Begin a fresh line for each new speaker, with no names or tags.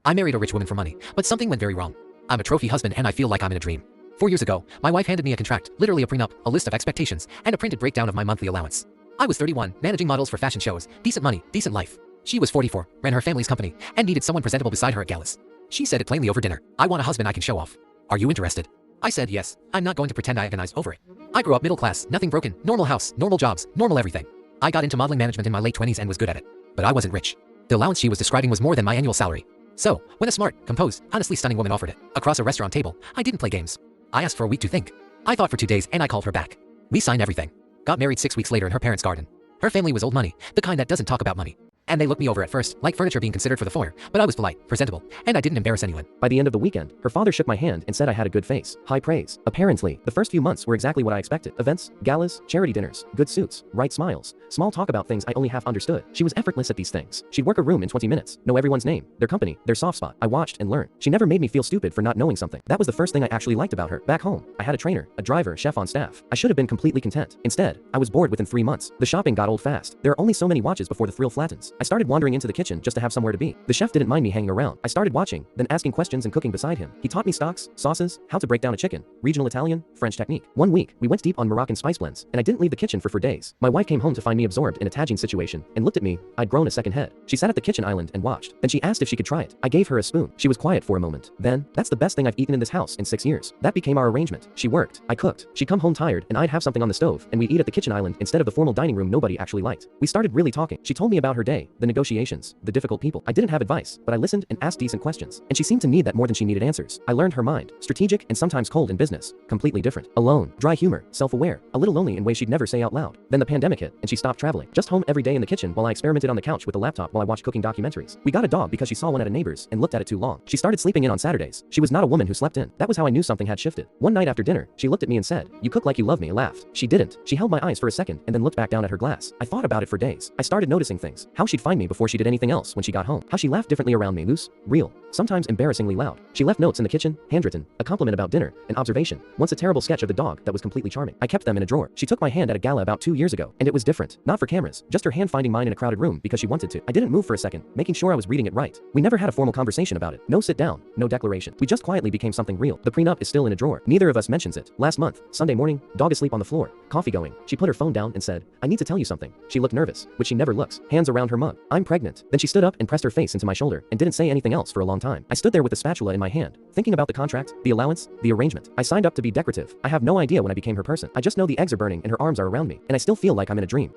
I married a rich woman for money, but something went very wrong. I'm a trophy husband and I feel like I'm in a dream. 4 years ago, my wife handed me a contract, literally a prenup, a list of expectations, and a printed breakdown of my monthly allowance. I was 31, managing models for fashion shows, decent money, decent life. She was 44, ran her family's company, and needed someone presentable beside her at galas. She said it plainly over dinner. I want a husband I can show off. Are you interested? I said yes. I'm not going to pretend I agonized over it. I grew up middle class, nothing broken, normal house, normal jobs, normal everything. I got into modeling management in my late 20s and was good at it. But I wasn't rich. The allowance she was describing was more than my annual salary. So, when a smart, composed, honestly stunning woman offered it, across a restaurant table, I didn't play games. I asked for a week to think. I thought for 2 days and I called her back. We signed everything. Got married 6 weeks later in her parents' garden. Her family was old money, the kind that doesn't talk about money. And they looked me over at first, like furniture being considered for the foyer, but I was polite, presentable, and I didn't embarrass anyone.
By the end of the weekend, her father shook my hand and said I had a good face. High praise. Apparently, the first few months were exactly what I expected. Events, galas, charity dinners, good suits, bright smiles, small talk about things I only half understood. She was effortless at these things. She'd work a room in 20 minutes, know everyone's name, their company, their soft spot. I watched and learned. She never made me feel stupid for not knowing something. That was the first thing I actually liked about her. Back home, I had a trainer, a driver, chef on staff. I should have been completely content. Instead, I was bored within 3 months. The shopping got old fast. There are only so many watches before the thrill flattens. I started wandering into the kitchen just to have somewhere to be. The chef didn't mind me hanging around. I started watching, then asking questions and cooking beside him. He taught me stocks, sauces, how to break down a chicken, regional Italian, French technique. One week, we went deep on Moroccan spice blends, and I didn't leave the kitchen for 4 days. My wife came home to find me absorbed in a tagine situation and looked at me. I'd grown a second head. She sat at the kitchen island and watched. Then she asked if she could try it. I gave her a spoon. She was quiet for a moment. Then, that's the best thing I've eaten in this house in 6 years. That became our arrangement. She worked. I cooked. She'd come home tired, and I'd have something on the stove, and we'd eat at the kitchen island instead of the formal dining room nobody actually liked. We started really talking. She told me about her day, the negotiations, the difficult people. I didn't have advice, but I listened and asked decent questions. And she seemed to need that more than she needed answers. I learned her mind. Strategic and sometimes cold in business. Completely different. Alone. Dry humor. Self-aware. A little lonely in ways she'd never say out loud. Then the pandemic hit, and she stopped traveling. Just home every day in the kitchen while I experimented on the couch with the laptop while I watched cooking documentaries. We got a dog because she saw one at a neighbor's and looked at it too long. She started sleeping in on Saturdays. She was not a woman who slept in. That was how I knew something had shifted. One night after dinner, she looked at me and said, "You cook like you love me." I laughed. She didn't. She held my eyes for a second and then looked back down at her glass. I thought about it for days. I started noticing things. How she'd find me before she did anything else when she got home. How she laughed differently around me, loose, real, sometimes embarrassingly loud. She left notes in the kitchen, handwritten, a compliment about dinner, an observation, once a terrible sketch of the dog that was completely charming. I kept them in a drawer. She took my hand at a gala about 2 years ago, and it was different. Not for cameras, just her hand finding mine in a crowded room because she wanted to. I didn't move for a second, making sure I was reading it right. We never had a formal conversation about it. No sit down, no declaration. We just quietly became something real. The prenup is still in a drawer. Neither of us mentions it. Last month, Sunday morning, dog asleep on the floor, coffee going. She put her phone down and said, "I need to tell you something." She looked nervous, which she never looks. Hands around her mug. "I'm pregnant." Then she stood up and pressed her face into my shoulder and didn't say anything else for a long time. I stood there with the spatula in my hand, thinking about the contract, the allowance, the arrangement. I signed up to be decorative. I have no idea when I became her person. I just know the eggs are burning and her arms are around me, and I still feel like I'm in a dream.